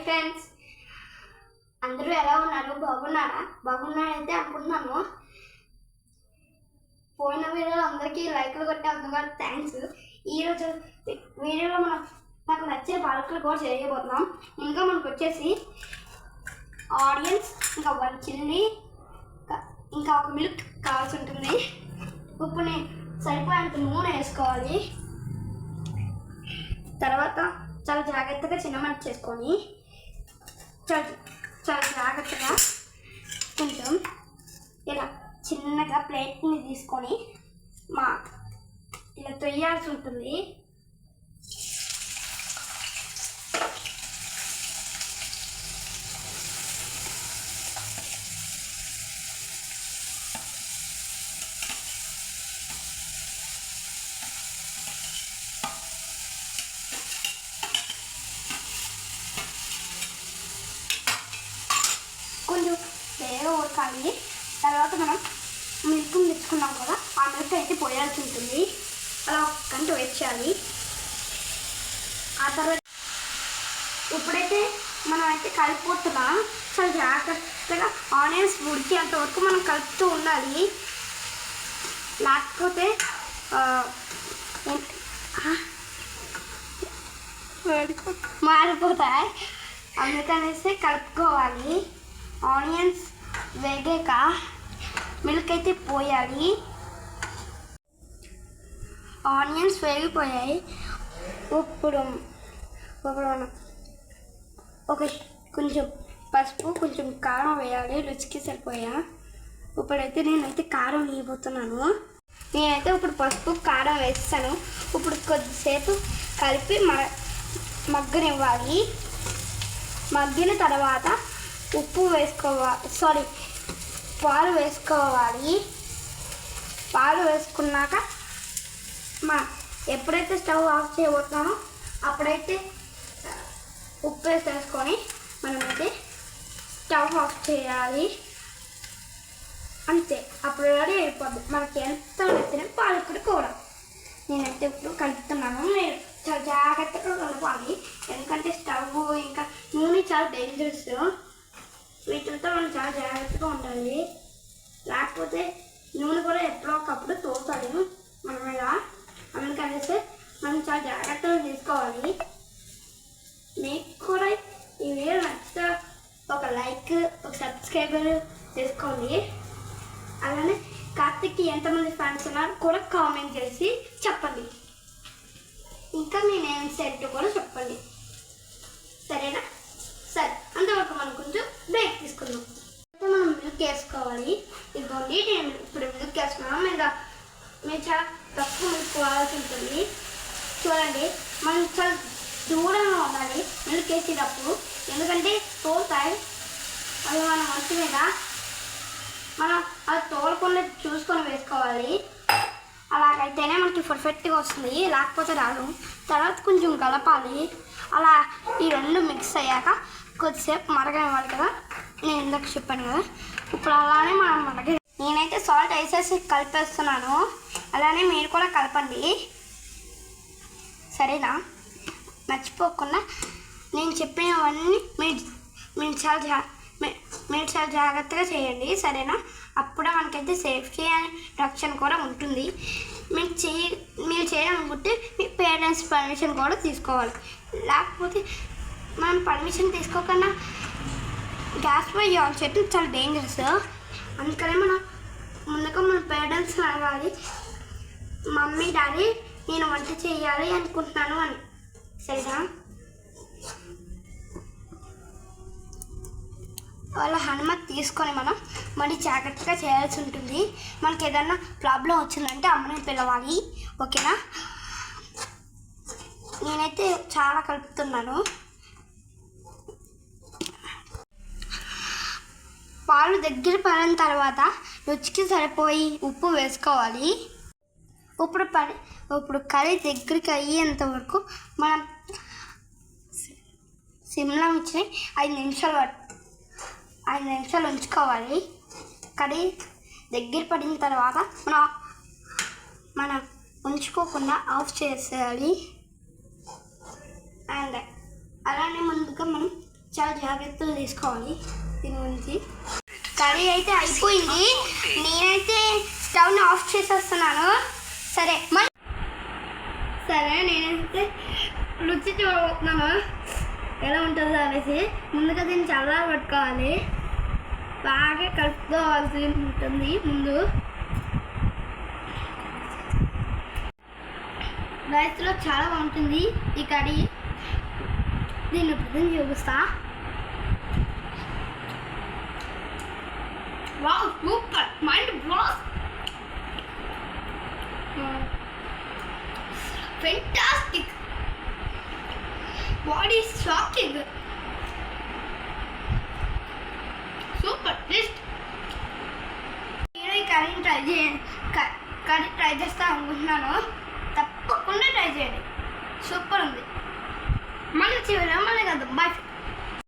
Friends, అందరూ ఎలా ఉన్నారు? బాగున్నారైతే అనుకుంటున్నాను. పోయిన వీడియోలో అందరికీ లైక్లు కొట్టే అందుకు థ్యాంక్స్. ఈరోజు వీడియోలో నాకు నచ్చిన పాలకులు కూడా చేయబోతున్నాం. ఇంకా మనకు వచ్చేసి ఆనియన్స్, ఇంకా 1 చిల్లీ, ఇంకా ఒక మిల్క్ కావాల్సి ఉంటుంది. ఇప్పుడు నేను సరిపోయేంత నూనె వేసుకోవాలి. తర్వాత చాలా జాగ్రత్తగా చిన్న మంట చేసుకొని చాలా జాగ్రత్తగా కొంచెం ఇలా చిన్నగా ప్లేట్ని తీసుకొని ఇలా తొయ్యాల్సి ఉంటుంది. కొంచెం వేరే ఉడకాలి. తర్వాత మనం మిల్క్ తెచ్చుకున్నాం కదా, ఆ మిల్క్ అయితే పోయాల్సి ఉంటుంది. అలా 1 గంట వెయిట్ చేయాలి. ఆ తర్వాత ఇప్పుడైతే మనం అయితే కలిపిపోతున్నాం. చాలా జాగ్రత్తగా ఆనియన్స్ ఉడికేంత వరకు మనం కలుపుతూ ఉండాలి. లేకపోతే మారిపోతాయి. అందుకనేసి కలుపుకోవాలి. ఆనియన్స్ వేగాక మిల్క్ అయితే పోయాలి. ఆనియన్స్ వేగిపోయాయి. ఇప్పుడు కొంచెం పసుపు, కొంచెం కారం వేయాలి. రుచికి సరిపోయా. ఇప్పుడైతే నేనైతే కారం వేయబోతున్నాను. నేనైతే ఇప్పుడు పసుపు కారం వేస్తాను. ఇప్పుడు కొద్దిసేపు కలిపి మగ్గనివ్వాలి. మగ్గిన తర్వాత పాలు వేసుకోవాలి. పాలు వేసుకున్నాక ఎప్పుడైతే స్టవ్ ఆఫ్ చేయబోతున్నామో అప్పుడైతే ఉప్పు వేసేసుకొని మనమైతే స్టవ్ ఆఫ్ చేయాలి. అంతే, అప్పుడు రెడీ అయిపోద్ది మనకి ఎంత నచ్చిన పాలకుడి కూర. నేనైతే ఇప్పుడు కలుపుతున్నాను. నేను చాలా జాగ్రత్తగా కలపాలి. ఎందుకంటే స్టవ్ ఇంకా నూనె చాలా డేంజరస్. వీటితో మనం చాలా జాగ్రత్తగా ఉండాలి. లేకపోతే నూనె కూడా ఎప్పుడో ఒకప్పుడు తోస్తాడు మన మీద. అందుకనేసి మనం చాలా జాగ్రత్తగా తీసుకోవాలి. మీకు కూడా ఈ వీడియో నచ్చితే ఒక లైక్, ఒక సబ్స్క్రైబర్ చేసుకోండి. అలానే కార్తిక్కి ఎంతమంది ఫ్యాన్స్ ఉన్నారో కూడా కామెంట్ చేసి చెప్పండి. ఇంకా మీ నేమ్స్ ఏంటో కూడా చెప్పండి. సరేనా? సరే, అంతవరకు మనం కొంచెం బ్రేక్ తీసుకుందాం. అయితే మనం మిల్క్ వేసుకోవాలి. ఇదిగోండి, నేను ఇప్పుడు మిల్క్ వేసుకున్నాం. మీరు చాలా తక్కువ మిల్క్ వాడాల్సి ఉంటుంది. చూడండి, మనం చాలా దూరంగా ఉండాలి మిల్క్ వేసేటప్పుడు. ఎందుకంటే తోలుతాయి. అది మన మంచి మీద మనం అది తోలకుండా చూసుకొని వేసుకోవాలి. అలాగైతేనే మనకి పర్ఫెక్ట్గా వస్తుంది, లేకపోతే రాదు. తర్వాత కొంచెం కలపాలి. అలా ఈ 2 మిక్స్ అయ్యాక కొద్దిసేపు మరగనివ్వాలి కదా, నేను ఇందాక చెప్పాను కదా. ఇప్పుడు అలానే మనం నేనైతే సాల్ట్ వేసేసి కలిపేస్తున్నాను. అలానే మీరు కూడా కలపండి, సరేనా? మర్చిపోకుండా నేను చెప్పినవన్నీ మీరు చాలా జాగ్రత్తగా చేయండి, సరేనా? అప్పుడే మనకైతే సేఫ్టీ అండ్ రక్షణ కూడా ఉంటుంది. మీరు చేయాలనుకుంటే మీ పేరెంట్స్ పర్మిషన్ కూడా తీసుకోవాలి. లేకపోతే మనం పర్మిషన్ తీసుకోకుండా గ్యాస్ పై ఆన్ చేయడం చాలా డేంజరస్. అందుకనే మనం ముందుగా మన పేరెంట్స్ని అడగాలి, మమ్మీ డాడీ నేను వంట చేయాలి అనుకుంటున్నాను అని, సరేనా? వాళ్ళ అనుమతి తీసుకొని మనం మరి జాగ్రత్తగా చేయాల్సి ఉంటుంది. మనకి ఏదన్నా ప్రాబ్లం వచ్చిందంటే అమ్మని పిలవాలి, ఓకేనా? నేనైతే చాలా కలుపుతున్నాను. పాలు దగ్గర పడిన తర్వాత రుచికి సరిపోయి ఉప్పు వేసుకోవాలి. ఇప్పుడు కర్రీ దగ్గరికి అయ్యేంత వరకు మనం సిమ్లో ఉంచి 5 నిమిషాలు ఉంచుకోవాలి. కర్రీ దగ్గర పడిన తర్వాత మనం ఉంచుకోకుండా ఆఫ్ చేసేయాలి. అండ్ అలానే ముందుగా మనం చాలా జాగ్రత్తలు తీసుకోవాలి దీని గురించి. కర్రీ అయితే అయిపోయింది, నేనైతే స్టవ్ని ఆఫ్ చేసేస్తున్నాను. సరే నేనైతే రుచి చూడబోతున్నాను ఎలా ఉంటుందో అనేసి. ముందుగా దీన్ని చల్ల పట్టుకోవాలి, బాగా కలుపుకోవాల్సి ఉంటుంది. ముందు రైస్లో చాలా బాగుంటుంది ఈ కర్రీ. దీన్ని ఇప్పుడు చూపిస్తా. Wow, super, mind blast, fantastic, body shaking, super taste. నేను ఈ కర్రీ ట్రై చేస్తా అనుకుంటున్నాను, తప్పకుండా ట్రై చేయండి, సూపర్ ఉంది. మళ్ళీ చివరిలో మళ్ళీ కలుద్దాం.